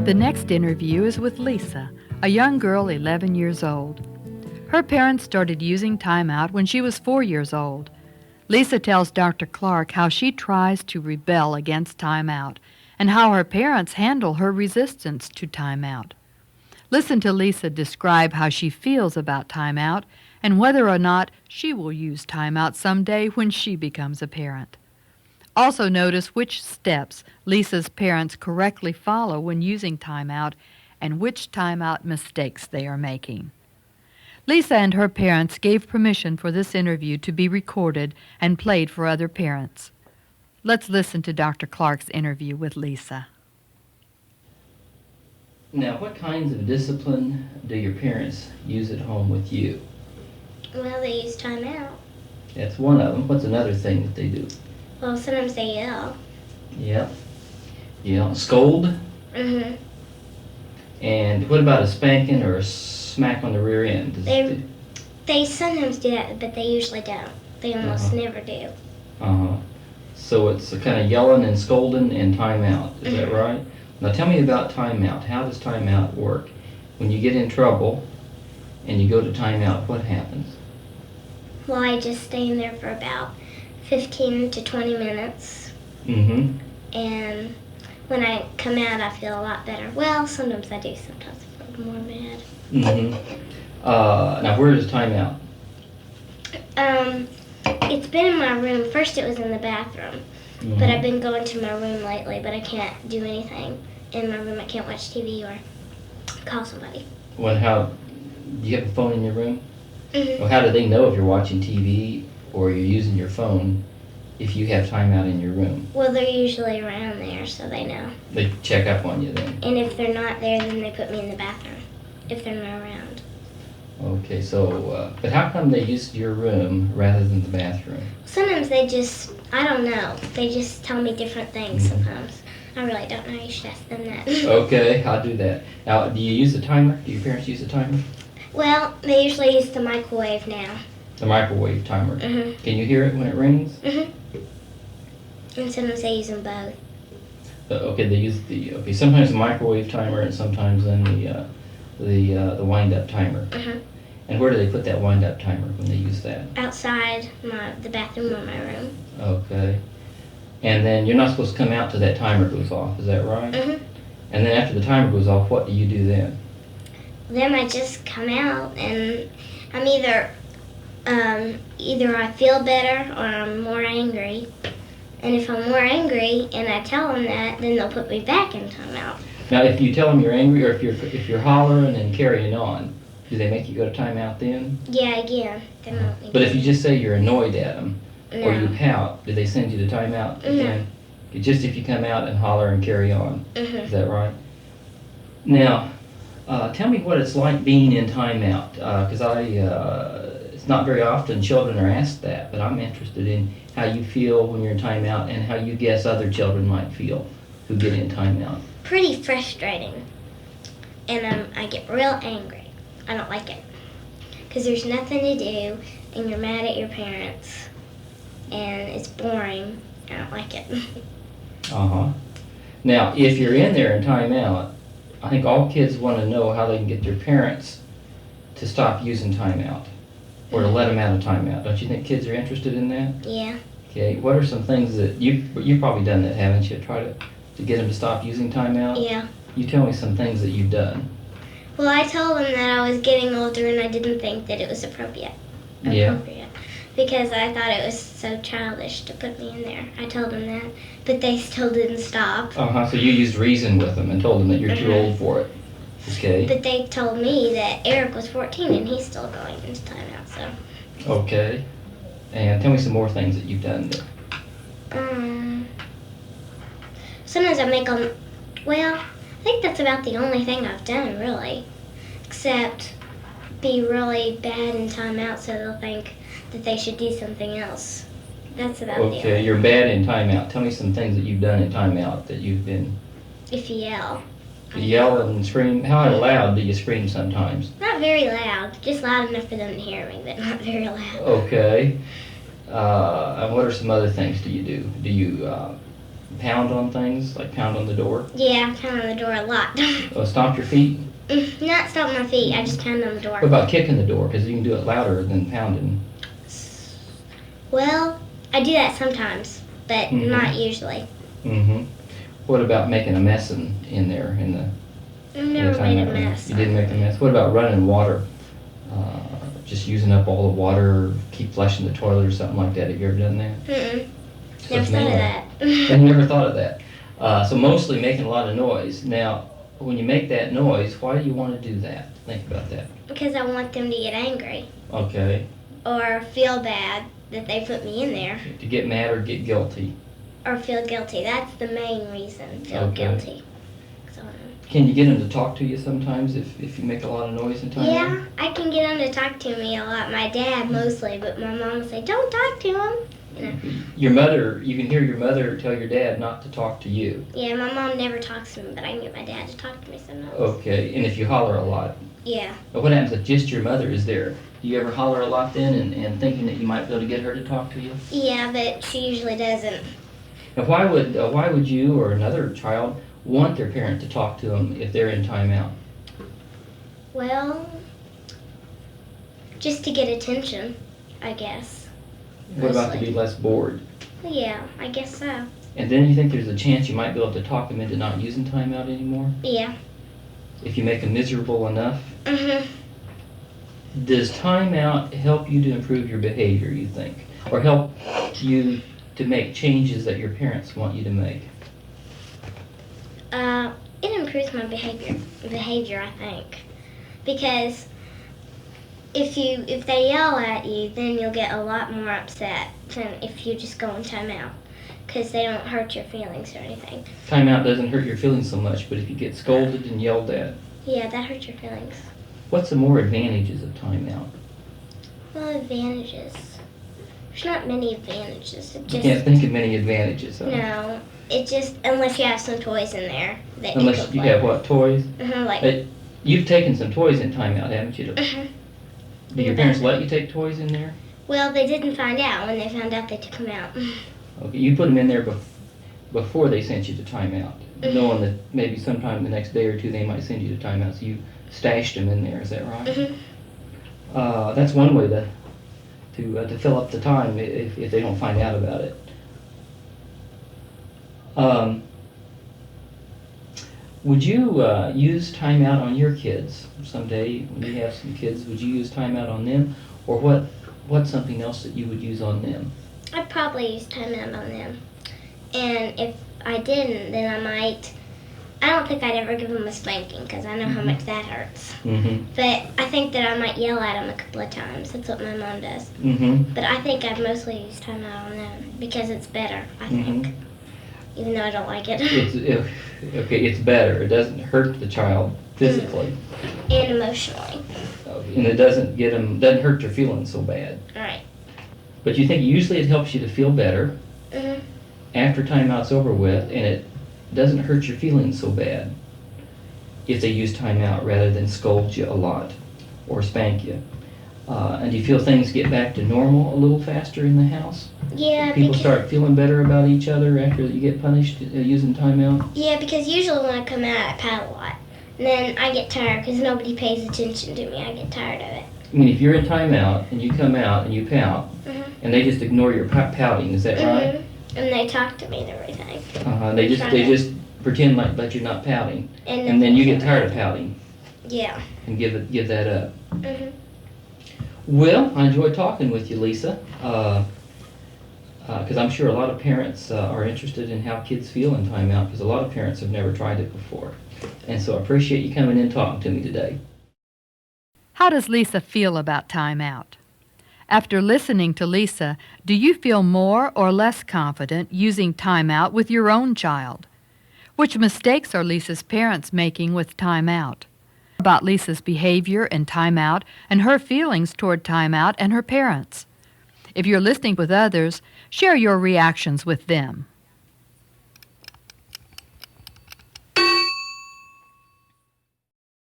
The next interview is with Lisa, a young girl 11 years old. Her parents started using timeout when she was 4 years old. Lisa tells Dr. Clark how she tries to rebel against timeout and how her parents handle her resistance to timeout. Listen to Lisa describe how she feels about timeout and whether or not she will use timeout someday when she becomes a parent. Also notice which steps Lisa's parents correctly follow when using timeout and which timeout mistakes they are making. Lisa and her parents gave permission for this interview to be recorded and played for other parents. Let's listen to Dr. Clark's interview with Lisa. Now, what kinds of discipline do your parents use at home with you? Well, they use timeout. That's one of them. What's another thing that they do? Well, sometimes they yell. Yep. Yeah. Scold? Mm-hmm. And what about a spanking or a smack on the rear end? They sometimes do that, but they usually don't. They almost never do. Uh-huh. So it's a kind of yelling and scolding and timeout. Is that right? Now tell me about timeout. How does timeout work? When you get in trouble and you go to timeout, what happens? Well, I just stay in there for about 15 to 20 minutes. Mm-hmm. And when I come out, I feel a lot better. Well, sometimes I do. Sometimes I feel more mad. Mm-hmm. Now, where is timeout? It's been in my room. First it was in the bathroom. Mm-hmm. But I've been going to my room lately, but I can't do anything in my room. I can't watch TV or call somebody. Well, do you have a phone in your room? Mm-hmm. Well, how do they know if you're watching TV or you're using your phone if you have timeout in your room? Well, they're usually around there, so they know. They check up on you then? And if they're not there, then they put me in the bathroom, if they're not around. Okay, so, but how come they use your room rather than the bathroom? Sometimes I don't know. They just tell me different things sometimes. I really don't know. You should ask them that. Okay, I'll do that. Now, do you use the timer? Do your parents use the timer? Well, they usually use the microwave now. The microwave timer. Mm-hmm. Can you hear it when it rings? Mm-hmm. And sometimes they use them both. Okay, they use sometimes the microwave timer and sometimes then the wind-up timer. Mm-hmm. And where do they put that wind-up timer when they use that? Outside the bathroom or my room. Okay. And then you're not supposed to come out till that timer goes off, is that right? Mm-hmm. And then after the timer goes off, what do you do then? Then I just come out and I'm either I feel better or I'm more angry. And if I'm more angry and I tell them that, then they'll put me back in timeout. Now, if you tell them you're angry or if you're hollering and carrying on, do they make you go to timeout then? Yeah, again. They won't make But if you just say you're annoyed at them or No. you pout, do they send you to timeout again? Just if you come out and holler and carry on. Mm-hmm. Is that right? Now, tell me what it's like being in timeout, because it's not very often children are asked that, but I'm interested in how you feel when you're in timeout and how you guess other children might feel who get in timeout. Pretty frustrating. And I get real angry. I don't like it. Because there's nothing to do and you're mad at your parents. And it's boring. I don't like it. Uh-huh. Now, if you're in there in timeout, I think all kids want to know how they can get their parents to stop using timeout or to let them out of timeout. Don't you think kids are interested in that? Yeah. Okay, what are some things that you've probably done that, haven't you? Try to get them to stop using timeout? Yeah. You tell me some things that you've done. Well, I told them that I was getting older and I didn't think that it was appropriate. Yeah. Because I thought it was so childish to put me in there. I told them that, but they still didn't stop. Uh-huh, so you used reason with them and told them that you're too old for it. Okay. But they told me that Eric was 14 and he's still going into timeout, so. Okay. And tell me some more things that you've done there. Sometimes I make them, well, I think that's about the only thing I've done, really. Except be really bad in timeout so they'll think that they should do something else. That's about the only Okay, you're bad in timeout. Tell me some things that you've done in timeout that you've been... If you yell. You yell and scream. How loud do you scream sometimes? Not very loud, just loud enough for them to hear me, but not very loud. Okay. And what are some other things do you do? Do you pound on things, like pound on the door? Yeah, I pound on the door a lot. Stomp your feet? Not stomp my feet, I just pound on the door. What about kicking the door? Because you can do it louder than pounding. Well, I do that sometimes, but not usually. What about making a mess in there? I've never made a mess. You didn't make a mess? What about running water? Just using up all the water, keep flushing the toilet or something like that. Have you ever done that? Never thought of that. I've never thought of that. So mostly making a lot of noise. Now, when you make that noise, why do you want to do that? Think about that. Because I want them to get angry. Okay. Or feel bad that they put me in there. To get mad or get guilty. Or feel guilty. That's the main reason. Feel guilty. So, can you get them to talk to you sometimes if you make a lot of noise in time? Yeah, I can get them to talk to me a lot. My dad mostly, but my mom will say, don't talk to him. You know. Your mother, you can hear your mother tell your dad not to talk to you. Yeah, my mom never talks to me, but I can get my dad to talk to me sometimes. Okay, and if you holler a lot? Yeah. But what happens if just your mother is there? Do you ever holler a lot then and thinking that you might be able to get her to talk to you? Yeah, but she usually doesn't. Now why would you or another child want their parent to talk to them if they're in timeout? Well, just to get attention, I guess. What about to be less bored? Yeah, I guess so. And then you think there's a chance you might be able to talk them into not using timeout anymore? Yeah. If you make them miserable enough? Mm-hmm. Does timeout help you to improve your behavior, you think? Or help you to make changes that your parents want you to make? It improves my behavior, I think. Because if they yell at you, then you'll get a lot more upset than if you just go in timeout, because they don't hurt your feelings or anything. Timeout doesn't hurt your feelings so much, but if you get scolded and yelled at, yeah, that hurts your feelings. What's the more advantages of timeout? Well, advantages. There's not many advantages. You can't think of many advantages. Huh? No, it just unless you have some toys in there that unless you have what, toys? Like. You've taken some toys in timeout, haven't you? Do your parents let you take toys in there? Well, they didn't find out. When they found out, they took them out. Okay, you put them in there before they sent you to timeout, knowing that maybe sometime the next day or two they might send you to timeout, so you stashed them in there, is that right? That's one way to fill up the time if they don't find out about it. Would you use timeout on your kids someday when you have some kids? Would you use timeout on them, or what's something else that you would use on them? I'd probably use timeout on them, and if I didn't, then I might. I don't think I'd ever give them a spanking because I know how much that hurts. But I think that I might yell at them a couple of times. That's what my mom does. But I think I'd mostly use timeout on them because it's better, I think. Even though I don't like it. It's better. It doesn't hurt the child physically. And emotionally. And it doesn't hurt their feelings so bad. Right. But you think usually it helps you to feel better after timeout's over with, and it doesn't hurt your feelings so bad if they use timeout rather than scold you a lot or spank you. And do you feel things get back to normal a little faster in the house? Yeah. People start feeling better about each other after you get punished using timeout? Yeah, because usually when I come out, I pout a lot. And then I get tired because nobody pays attention to me. I get tired of it. I mean, if you're in timeout and you come out and you pout, and they just ignore your pouting, is that right? And they talk to me and everything. They just pretend like you're not pouting, and then you get tired of pouting. Yeah. And give that up. Well, I enjoyed talking with you, Lisa, because I'm sure a lot of parents are interested in how kids feel in timeout, because a lot of parents have never tried it before. And so I appreciate you coming in and talking to me today. How does Lisa feel about timeout? After listening to Lisa, do you feel more or less confident using timeout with your own child? Which mistakes are Lisa's parents making with timeout? About Lisa's behavior in timeout and her feelings toward timeout and her parents. If you're listening with others, share your reactions with them.